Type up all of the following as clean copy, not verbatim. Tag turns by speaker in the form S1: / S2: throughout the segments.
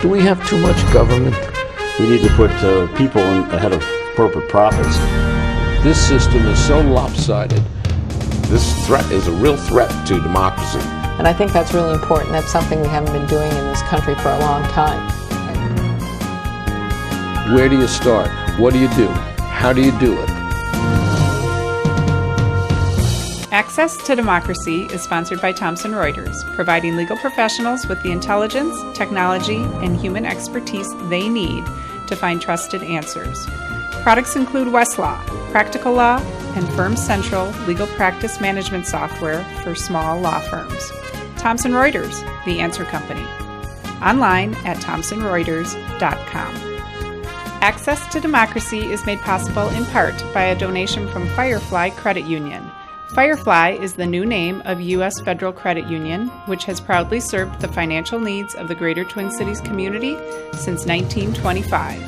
S1: Do we have too much government?
S2: We need to put people ahead of corporate profits.
S1: This system is so lopsided.
S3: This threat is a real threat to democracy.
S4: And I think that's really important. That's something we haven't been doing in this country for a long time.
S1: Where do you start? What do you do? How do you do it?
S5: Access to Democracy is sponsored by Thomson Reuters, providing legal professionals with the intelligence, technology, and human expertise they need to find trusted answers. Products include Westlaw, Practical Law, and Firm Central legal practice management software for small law firms. Thomson Reuters, the answer company. Online at thomsonreuters.com. Access to Democracy is made possible in part by a donation from Firefly Credit Union. Firefly is the new name of U.S. Federal Credit Union, which has proudly served the financial needs of the Greater Twin Cities community since 1925.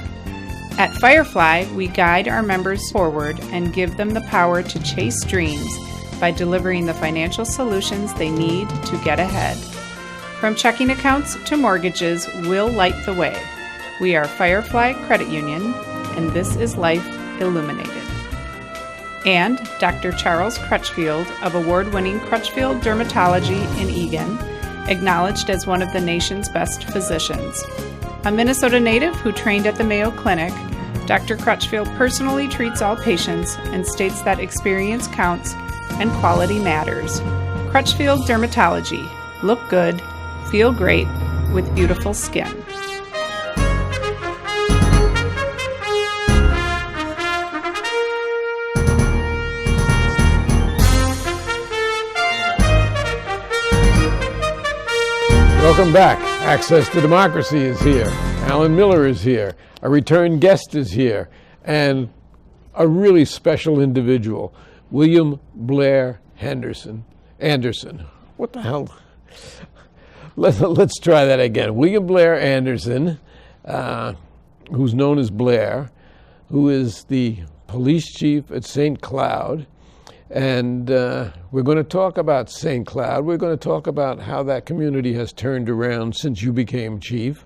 S5: At Firefly, we guide our members forward and give them the power to chase dreams by delivering the financial solutions they need to get ahead. From checking accounts to mortgages, we'll light the way. We are Firefly Credit Union, and this is Life Illuminated. And Dr. Charles Crutchfield of award-winning Crutchfield Dermatology in Eagan, acknowledged as one of the nation's best physicians. A Minnesota native who trained at the Mayo Clinic, Dr. Crutchfield personally treats all patients and states that experience counts and quality matters. Crutchfield Dermatology. Look good, feel great, with beautiful skin.
S1: Welcome back. Access to Democracy is here. Alan Miller is here. A return guest is here. And a really special individual, William Blair Anderson. What the hell? Let's try that again. William Blair Anderson, who's known as Blair, who is the police chief at St. Cloud. And we're going to talk about St. Cloud. We're going to talk about how that community has turned around since you became chief,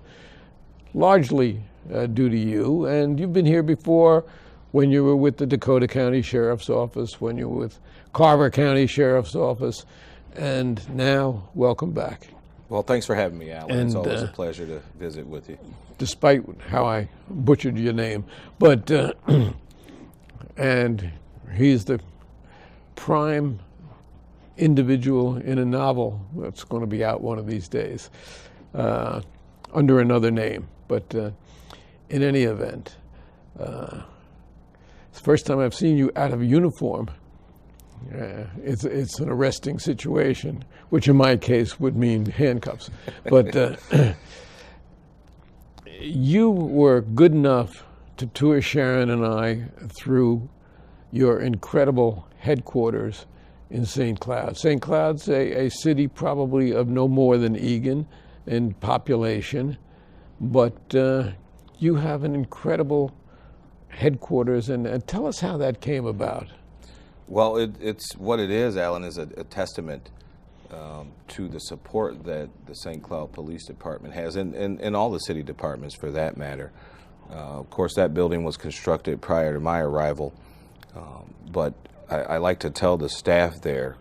S1: largely due to you. And you've been here before when you were with the Dakota County Sheriff's Office, when you were with Carver County Sheriff's Office, and now welcome back.
S6: Well, thanks for having me, Alan. It's always a pleasure to visit with you.
S1: Despite how I butchered your name. But, and he's the prime individual in a novel that's going to be out one of these days under another name. But in any event, it's the first time I've seen you out of uniform. It's an arresting situation, which in my case would mean handcuffs. But you were good enough to tour Sharon and I through your incredible headquarters in St. Cloud. St. Cloud's a city probably of no more than Eagan in population, but you have an incredible headquarters, and tell us how that came about.
S6: Well, it's what it is, Alan, is a testament to the support that the St. Cloud Police Department has, and all the city departments for that matter. Of course, that building was constructed prior to my arrival, but I like to tell the staff there,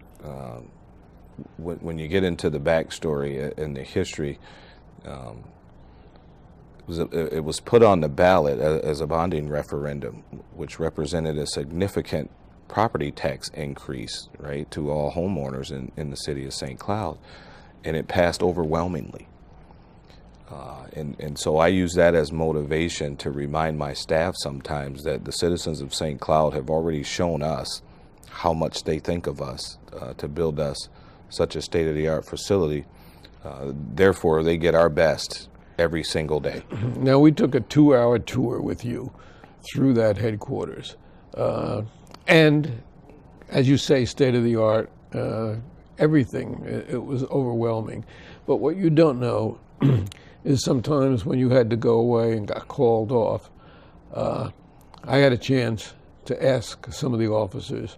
S6: when you get into the backstory and the history, it was put on the ballot as a bonding referendum, which represented a significant property tax increase, right, to all homeowners in the city of St. Cloud, and it passed overwhelmingly. And so I use that as motivation to remind my staff sometimes that the citizens of St. Cloud have already shown us how much they think of us to build us such a state-of-the-art facility. Therefore, they get our best every single day.
S1: Now, we took a 2-hour tour with you through that headquarters. And, as you say, state-of-the-art, everything. It was overwhelming. But what you don't know is sometimes when you had to go away and got called off, I had a chance to ask some of the officers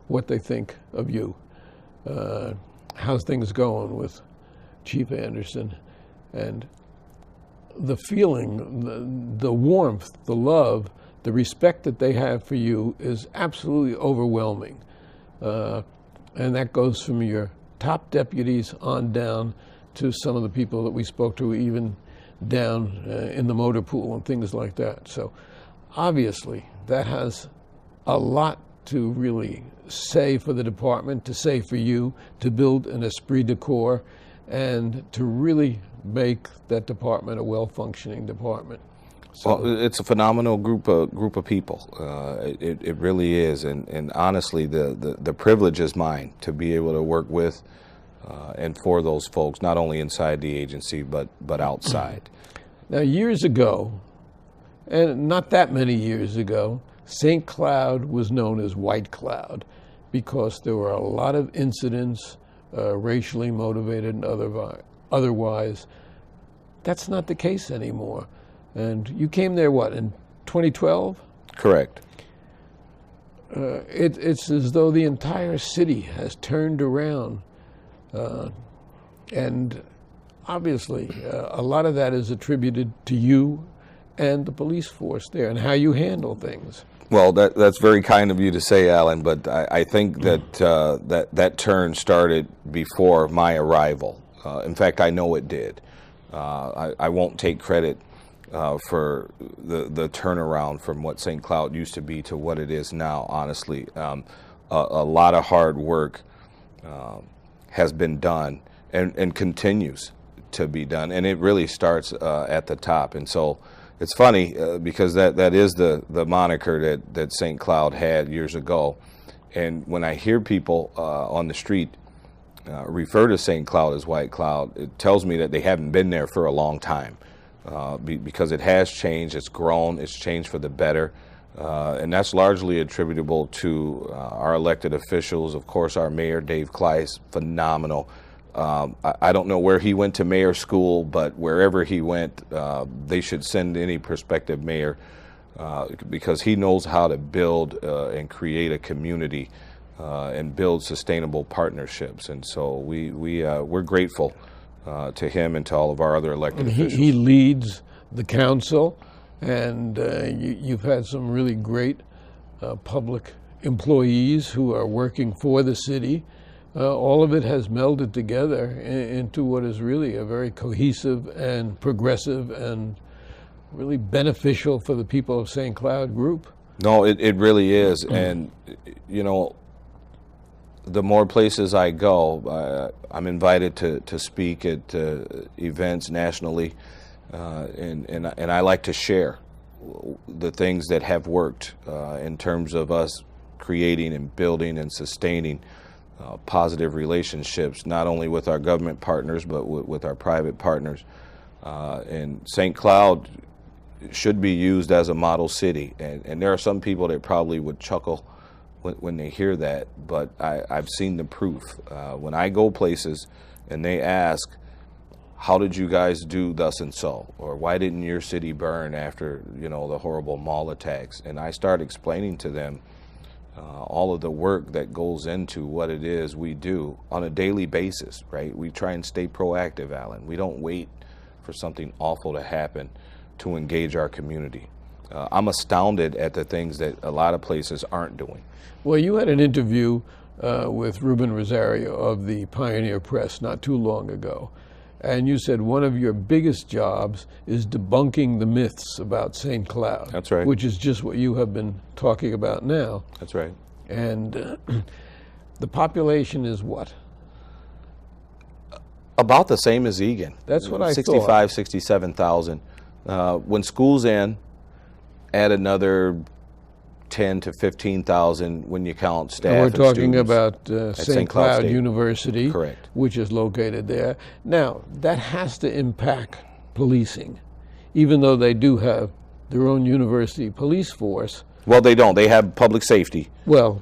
S1: what they think of you. How's things going with Chief Anderson? And the feeling, the warmth, the love, the respect that they have for you is absolutely overwhelming. And that goes from your top deputies on down to some of the people that we spoke to, even down in the motor pool and things like that. So obviously that has a lot to really say for the department, to say for you, to build an esprit de corps, and to really make that department a well-functioning department. So,
S6: well, it's a phenomenal group of people. It really is, and honestly, the privilege is mine to be able to work with and for those folks, not only inside the agency but outside.
S1: Now, years ago, and not that many years ago, St. Cloud was known as White Cloud because there were a lot of incidents, racially motivated and otherwise. That's not the case anymore. And you came there, what, in 2012?
S6: Correct.
S1: It's as though the entire city has turned around. And obviously, a lot of that is attributed to you and the police force there and how you handle things.
S6: Well, that's very kind of you to say, Alan, but I think that that turn started before my arrival. In fact, I know it did. I won't take credit for the turnaround from what St. Cloud used to be to what it is now, honestly. A lot of hard work has been done and continues to be done, and it really starts at the top. And so it's funny because that is the moniker that St. Cloud had years ago. And when I hear people on the street refer to St. Cloud as White Cloud, it tells me that they haven't been there for a long time. Because it has changed, it's grown, it's changed for the better, and that's largely attributable to our elected officials. Of course, our mayor, Dave Kleiss, phenomenal. I don't know where he went to mayor school, but wherever he went, they should send any prospective mayor because he knows how to build and create a community and build sustainable partnerships. And so we're grateful to him and to all of our other elected officials.
S1: He leads the council, and you've had some really great public employees who are working for the city. All of it has melded together into what is really a very cohesive and progressive and really beneficial for the people of St. Cloud group.
S6: No, it really is. And, you know, the more places I go, I'm invited to speak at events nationally, and I like to share the things that have worked in terms of us creating and building and sustaining positive relationships, not only with our government partners, but with our private partners. And St. Cloud should be used as a model city. And there are some people that probably would chuckle when they hear that, but I've seen the proof. When I go places and they ask, how did you guys do thus and so? Or why didn't your city burn after, you know, the horrible mall attacks? And I start explaining to them all of the work that goes into what it is we do on a daily basis, right? We try and stay proactive, Alan. We don't wait for something awful to happen to engage our community. I'm astounded at the things that a lot of places aren't doing.
S1: Well, you had an interview with Ruben Rosario of the Pioneer Press not too long ago, and you said one of your biggest jobs is debunking the myths about St. Cloud.
S6: That's right.
S1: Which is just what you have been talking about now.
S6: That's right.
S1: And the population is what?
S6: About the same as Egan.
S1: That's what I
S6: 65,
S1: thought.
S6: 67,000. When school's in, add another 10 to 15,000 when you count staff.
S1: And we're
S6: and
S1: talking
S6: students
S1: about
S6: at
S1: St. Cloud
S6: State
S1: University,
S6: Correct.
S1: which is located there. Now, that has to impact policing, even though they do have their own university police force.
S6: Well, they don't. They have public safety.
S1: Well,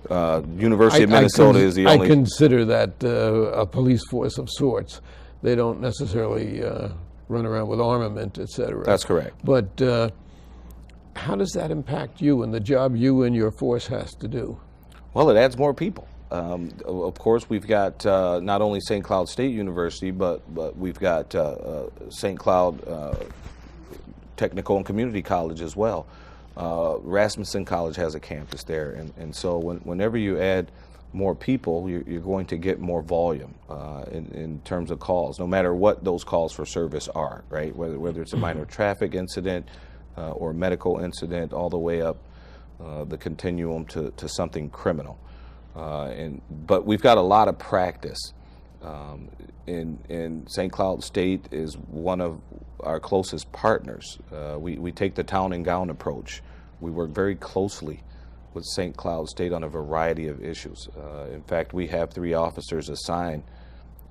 S6: University of Minnesota is the only.
S1: I consider that a police force of sorts. They don't necessarily run around with armament, et cetera.
S6: That's correct.
S1: But how does that impact you and the job you and your force has to do?
S6: Well, it adds more people. Of course, we've got not only St. Cloud State University, but we've got St. Cloud technical and community college as well. Rasmussen College has a campus there, and so whenever you add more people, you're going to get more volume in terms of calls, no matter what those calls for service are, right? Whether it's a minor traffic incident or medical incident, all the way up the continuum to something criminal. But we've got a lot of practice. In St. Cloud State is one of our closest partners. We take the town and gown approach. We work very closely with St. Cloud State on a variety of issues. In fact, we have 3 officers assigned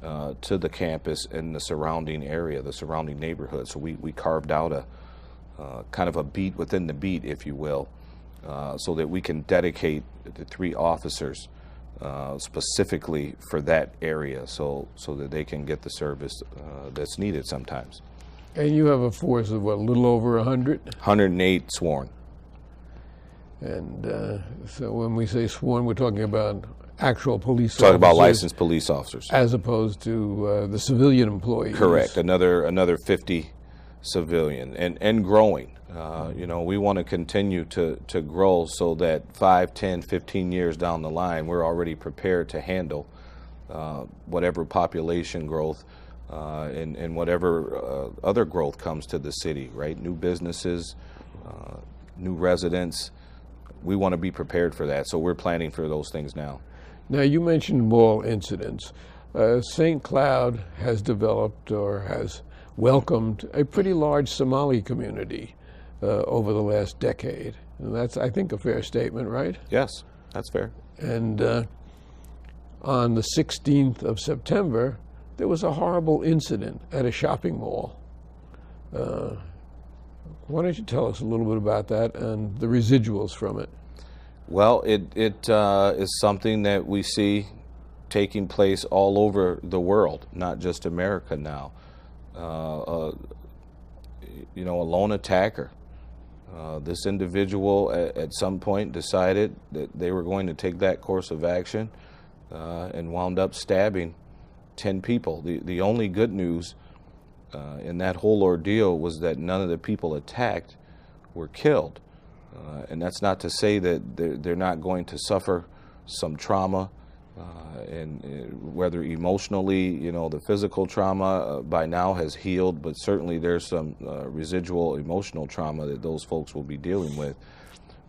S6: to the campus in the surrounding area, the surrounding neighborhood. So we carved out a kind of a beat within the beat, if you will, so that we can dedicate the 3 officers specifically for that area, so that they can get the service that's needed sometimes.
S1: And you have a force of what, a little over 100?
S6: 108 sworn.
S1: And so when we say sworn, we're talking about actual police officers.
S6: Talking about licensed police officers.
S1: As opposed to the civilian employees.
S6: Correct. Another 50 civilian, and growing. You know, we want to continue to grow so that 5, 10, 15 years down the line, we're already prepared to handle whatever population growth and whatever other growth comes to the city, right? New businesses, new residents. We want to be prepared for that, so we're planning for those things now.
S1: Now, you mentioned mall incidents. St. Cloud has developed or has welcomed a pretty large Somali community over the last decade. And that's, I think, a fair statement, right?
S6: Yes, that's fair.
S1: And on the 16th of September, there was a horrible incident at a shopping mall. Why don't you tell us a little bit about that and the residuals from it?
S6: Well, it is something that we see taking place all over the world, not just America now. You know, a lone attacker. This individual at some point decided that they were going to take that course of action and wound up stabbing 10 people. The only good news in that whole ordeal was that none of the people attacked were killed. And that's not to say that they're not going to suffer some trauma, and whether emotionally, you know, the physical trauma by now has healed, but certainly there's some residual emotional trauma that those folks will be dealing with.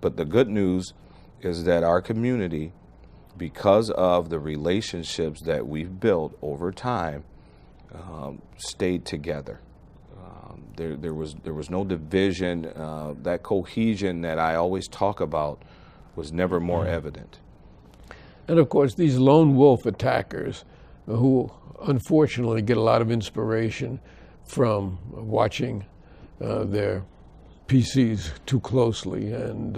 S6: But the good news is that our community, because of the relationships that we've built over time, stayed together. There was no division. That cohesion that I always talk about was never more evident.
S1: And of course, these lone wolf attackers, who unfortunately get a lot of inspiration from watching their PCs too closely and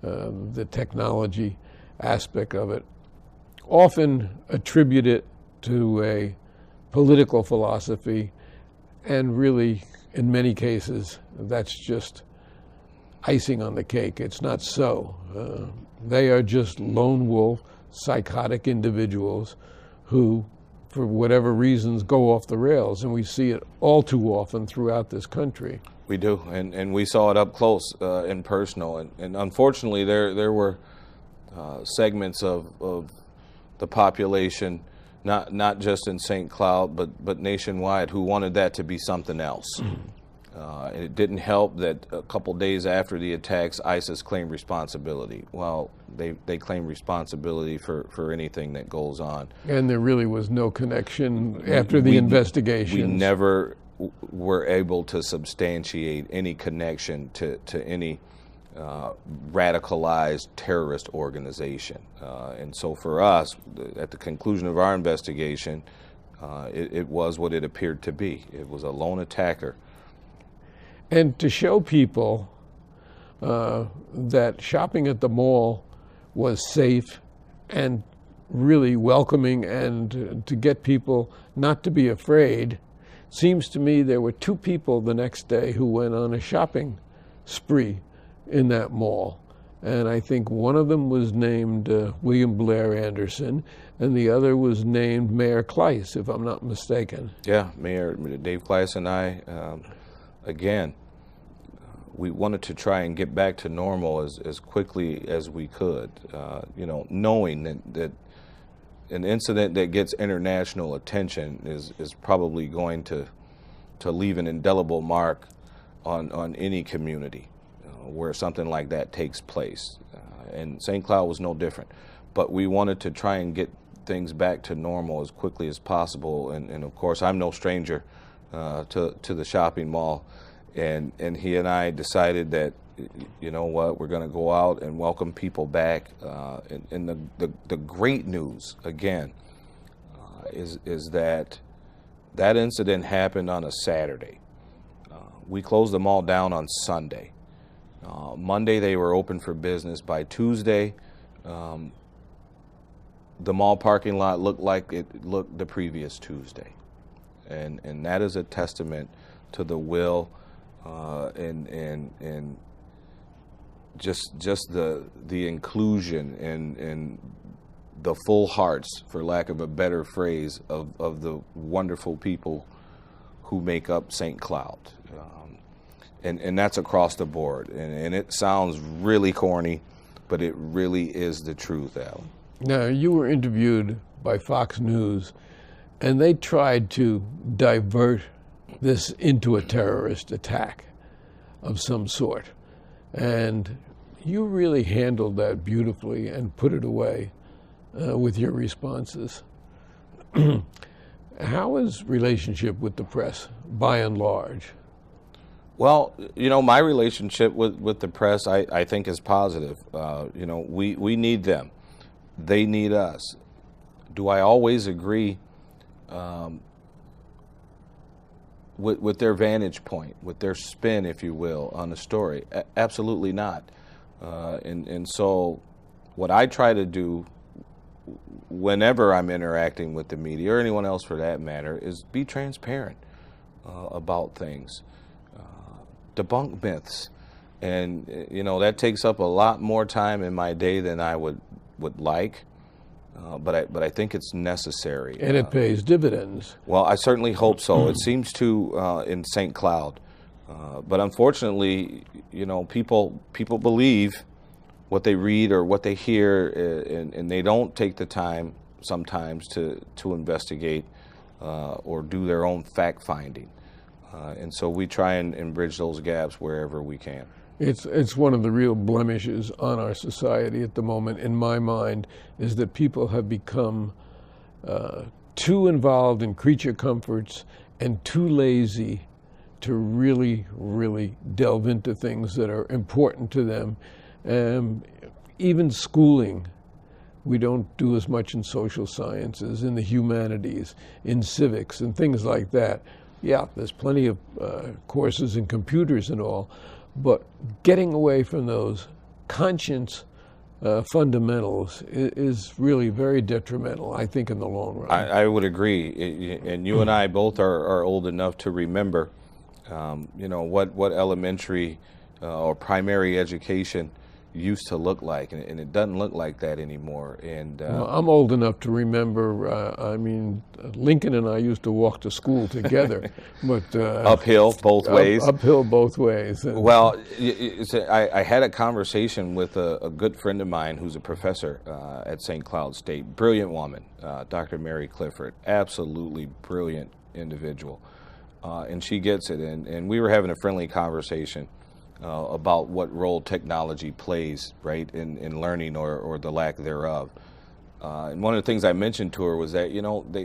S1: the technology aspect of it, often attribute it to a political philosophy, and really, in many cases, that's just icing on the cake. It's not so. They are just lone wolf, psychotic individuals who, for whatever reasons, go off the rails, and we see it all too often throughout this country.
S6: We do, and we saw it up close and personal, and unfortunately there were segments of the population, not just in St. Cloud, but nationwide, who wanted that to be something else. And it didn't help that a couple days after the attacks, ISIS claimed responsibility. Well, they claim responsibility for anything that goes on.
S1: And there really was no connection after the investigation.
S6: We never were able to substantiate any connection to any radicalized terrorist organization. And so for us, at the conclusion of our investigation, it was what it appeared to be. It was a lone attacker.
S1: And to show people that shopping at the mall was safe and really welcoming, and to get people not to be afraid, seems to me there were 2 people the next day who went on a shopping spree in that mall. And I think one of them was named William Blair Anderson, and the other was named Mayor Kleiss, if I'm not mistaken.
S6: Yeah, Mayor Dave Kleiss and I, again, we wanted to try and get back to normal as quickly as we could, knowing that an incident that gets international attention is probably going to leave an indelible mark on any community where something like that takes place. And St. Cloud was no different. But we wanted to try and get things back to normal as quickly as possible. And of course, I'm no stranger to the shopping mall. And he and I decided that, you know what, we're going to go out and welcome people back. And the great news, again, is that incident happened on a Saturday. We closed the mall down on Sunday. Monday they were open for business. By Tuesday, the mall parking lot looked like it looked the previous Tuesday. And that is a testament to the will and just the inclusion and the full hearts, for lack of a better phrase, of the wonderful people who make up St. Cloud. And that's across the board. And it sounds really corny, but it really is the truth, Alan.
S1: Now, you were interviewed by Fox News, and they tried to divert this into a terrorist attack of some sort. And you really handled that beautifully and put it away with your responses. How is relationship with the press, by and large?
S6: Well, my relationship with the press, I think, is positive. We need them. They need us. Do I always agree with their vantage point, with their spin, if you will, on the story? Absolutely not. And so what I try to do whenever I'm interacting with the media, or anyone else for that matter, is be transparent about things. Debunk myths, and that takes up a lot more time in my day than I would like, but I think it's necessary.
S1: And it pays dividends.
S6: Well, I certainly hope so. It seems to in St. Cloud, but unfortunately, people believe what they read or what they hear, and they don't take the time sometimes to investigate or do their own fact finding. And so we try and bridge those gaps wherever we can.
S1: It's one of the real blemishes on our society at the moment, in my mind, is that people have become too involved in creature comforts and too lazy to really, really delve into things that are important to them. Even schooling, we don't do as much in social sciences, in the humanities, in civics, and things like that. Yeah, there's plenty of courses in computers and all, but getting away from those conscience fundamentals is really very detrimental, I think, in the long run.
S6: I would agree, and you and I both are old enough to remember, what elementary or primary education used to look like, and it doesn't look like that anymore. And
S1: well, I'm old enough to remember. Lincoln and I used to walk to school together, but
S6: uphill both ways.
S1: Uphill both ways.
S6: Well, I had a conversation with a good friend of mine who's a professor at St. Cloud State. Brilliant woman, Dr. Mary Clifford. Absolutely brilliant individual, and she gets it. And we were having a friendly conversation about what role technology plays, right, in learning or the lack thereof. And one of the things I mentioned to her was that,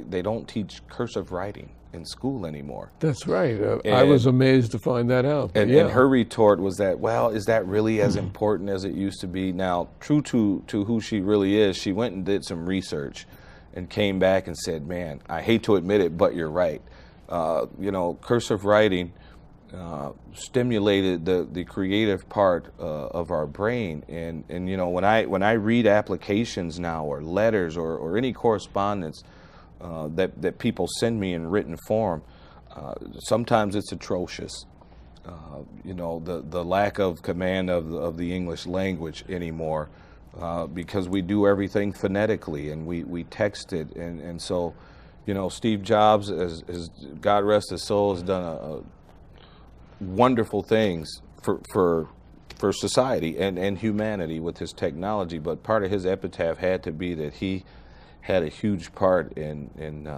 S6: they don't teach cursive writing in school anymore.
S1: That's right. I was amazed to find that out.
S6: And her retort was that, well, is that really as important as it used to be? Now, true to who she really is, she went and did some research and came back and said, man, I hate to admit it, but you're right. Cursive writing stimulated the creative part of our brain, and when I read applications now, or letters, or any correspondence that people send me in written form, sometimes it's atrocious. The lack of command of the English language anymore, because we do everything phonetically and we text it, and so Steve Jobs, as God rest his soul, has done wonderful things for society and humanity with his technology. But part of his epitaph had to be that he had a huge part in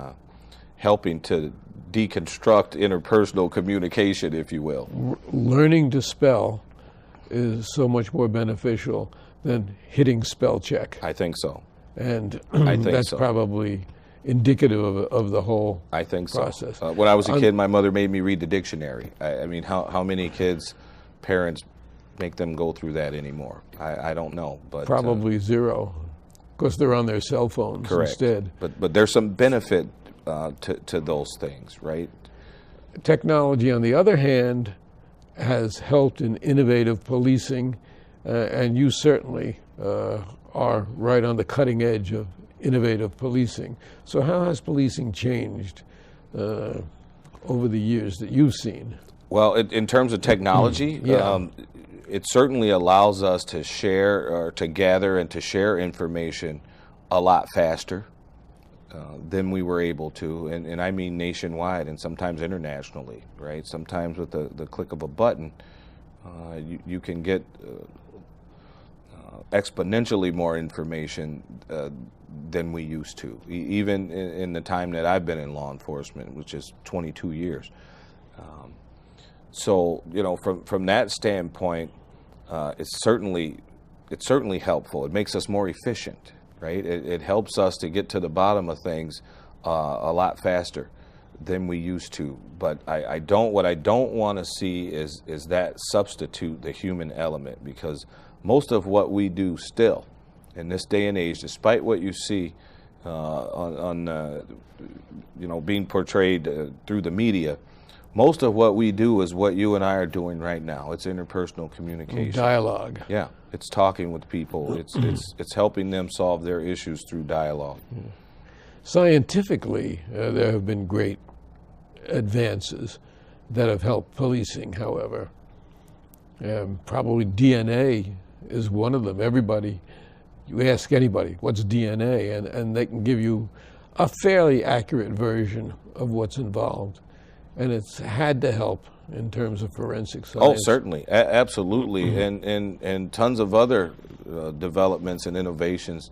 S6: helping to deconstruct interpersonal communication, if you will.
S1: Learning to spell is so much more beneficial than hitting spell check.
S6: I think so.
S1: And
S6: I think
S1: that's
S6: so.
S1: probably indicative of the whole
S6: I think
S1: process.
S6: so. When I was a kid, my mother made me read the dictionary. I mean, how many kids' parents make them go through that anymore? I don't know. But
S1: Probably zero, because they're on their cell phones
S6: correct.
S1: instead.
S6: But there's some benefit to those things, right?
S1: Technology, on the other hand, has helped in innovative policing, and you certainly are right on the cutting edge of innovative policing. So how has policing changed over the years that you've seen?
S6: Well, in terms of technology, it certainly allows us to share or to gather and to share information a lot faster than we were able to, and I mean nationwide and sometimes internationally, right? Sometimes with the click of a button, you can get exponentially more information than we used to, even in the time that I've been in law enforcement, which is 22 years. So, you know, from that standpoint, it's certainly helpful. It makes us more efficient, right? It helps us to get to the bottom of things a lot faster than we used to. But what I don't want to see is that substitute the human element, because most of what we do still in this day and age, despite what you see on being portrayed through the media, most of what we do is what you and I are doing right now. It's interpersonal communication,
S1: Dialogue.
S6: Yeah, it's talking with people. It's helping them solve their issues through dialogue.
S1: Scientifically, there have been great advances that have helped policing. However, probably DNA is one of them. You ask anybody, what's DNA, and they can give you a fairly accurate version of what's involved. And it's had to help in terms of forensic science.
S6: Oh, certainly, absolutely, and tons of other developments and innovations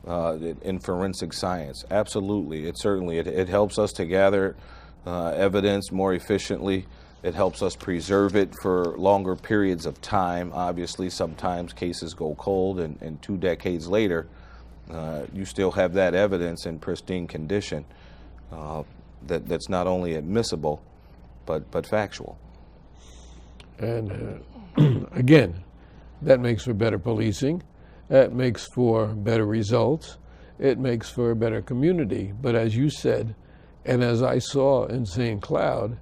S6: in forensic science. Absolutely, it helps us to gather evidence more efficiently. It helps us preserve it for longer periods of time. Obviously, sometimes cases go cold, and 2 decades later, you still have that evidence in pristine condition. That's not only admissible, but factual.
S1: And again, that makes for better policing. That makes for better results. It makes for a better community. But as you said, and as I saw in St. Cloud,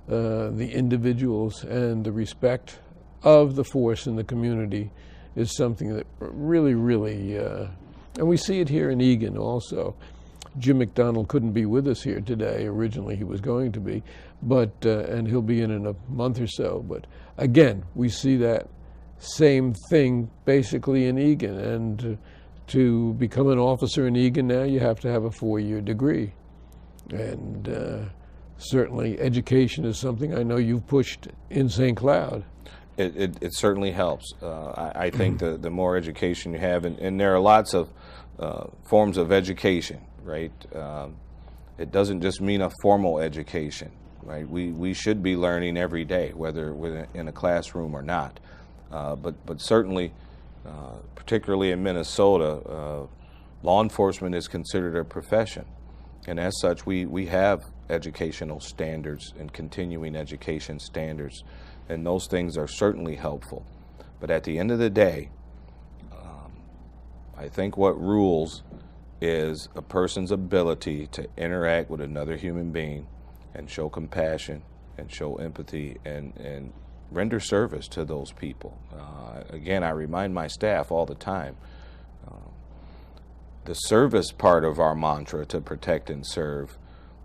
S1: the individuals and the respect of the force in the community is something that really, really, and we see it here in Eagan also. Jim McDonald couldn't be with us here today. Originally he was going to be, but and he'll be in a month or so. But again, we see that same thing basically in Eagan. And to become an officer in Eagan now, you have to have a 4-year degree. And certainly education is something I know you've pushed in St. Cloud.
S6: It certainly helps. I think the more education you have, and there are lots of forms of education, right? It doesn't just mean a formal education, right? We should be learning every day, whether we're in a classroom or not. But certainly, particularly in Minnesota, law enforcement is considered a profession. And as such, we have educational standards and continuing education standards, and those things are certainly helpful. But at the end of the day, I think what rules is a person's ability to interact with another human being and show compassion and show empathy and render service to those people. Again, I remind my staff all the time, the service part of our mantra, to protect and serve,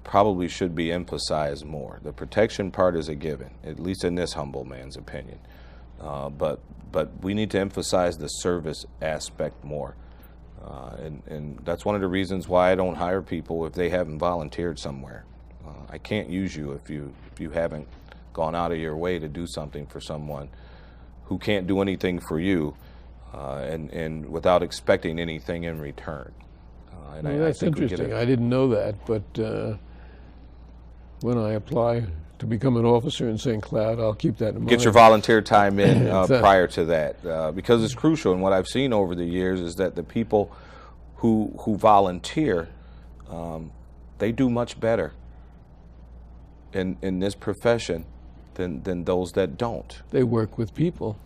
S6: probably should be emphasized more. The protection part is a given, at least in this humble man's opinion. But we need to emphasize the service aspect more. And that's one of the reasons why I don't hire people if they haven't volunteered somewhere. I can't use you if you haven't gone out of your way to do something for someone. who can't do anything for you, and without expecting anything in return.
S1: Well, that's interesting. I didn't know that, but when I apply to become an officer in St. Cloud, I'll keep that in mind.
S6: Get your volunteer time in prior to that, because it's crucial. And what I've seen over the years is that the people who volunteer, they do much better in this profession than those that don't.
S1: They work with people.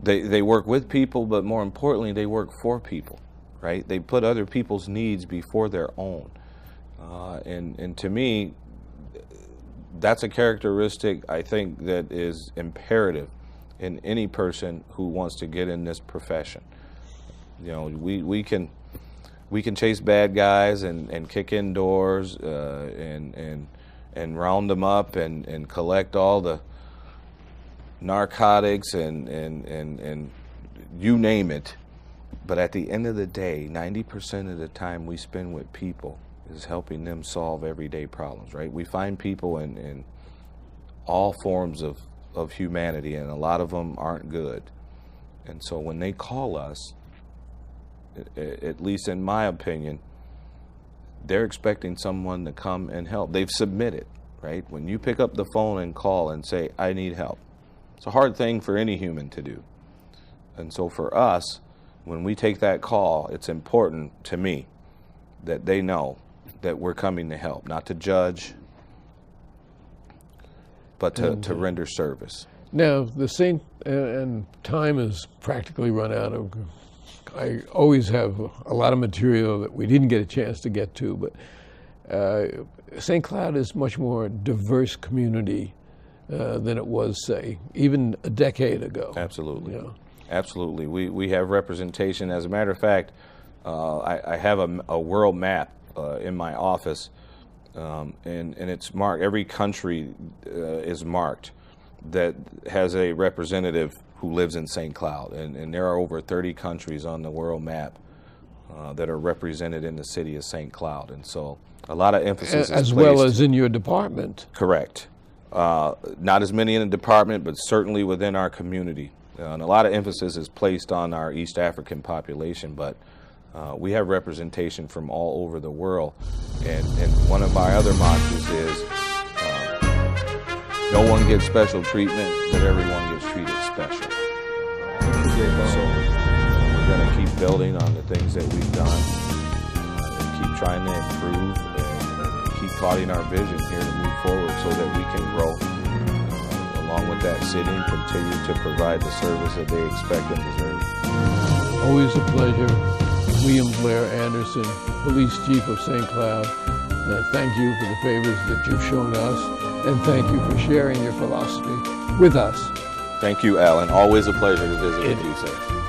S6: They work with people, but more importantly, they work for people, right? They put other people's needs before their own. And to me, that's a characteristic I think that is imperative in any person who wants to get in this profession. You know, we can chase bad guys and kick in doors and round them up and collect all the narcotics and you name it. But at the end of the day, 90% of the time we spend with people is helping them solve everyday problems, right? We find people in all forms of humanity, and a lot of them aren't good. And so when they call us, at least in my opinion, they're expecting someone to come and help. They've submitted, right? When you pick up the phone and call and say, I need help, it's a hard thing for any human to do. And so for us, when we take that call, it's important to me that they know that we're coming to help, not to judge, but to render service.
S1: Now, the St. and time is practically run out of. I always have a lot of material that we didn't get a chance to get to, but St. Cloud is much more diverse community than it was, say, even a decade ago.
S6: Absolutely.
S1: You know?
S6: Absolutely. We have representation. As a matter of fact, I have a world map in my office, and it's marked. Every country is marked that has a representative who lives in St. Cloud, and there are over 30 countries on the world map that are represented in the city of St. Cloud, and so a lot of emphasis is
S1: as
S6: placed,
S1: well as in your department.
S6: Correct. Not as many in the department, but certainly within our community. And a lot of emphasis is placed on our East African population, but we have representation from all over the world. And one of my other mantras is, no one gets special treatment, but everyone gets treated special. So we're going to keep building on the things that we've done, keep trying to improve, and keep plotting our vision here to move forward so that we can grow along with that city and continue to provide the service that they expect and deserve.
S1: Always a pleasure. William Blair Anderson, Police Chief of St. Cloud. Thank you for the favors that you've shown us, and thank you for sharing your philosophy with us.
S6: Thank you, Alan. Always a pleasure to visit with you, sir.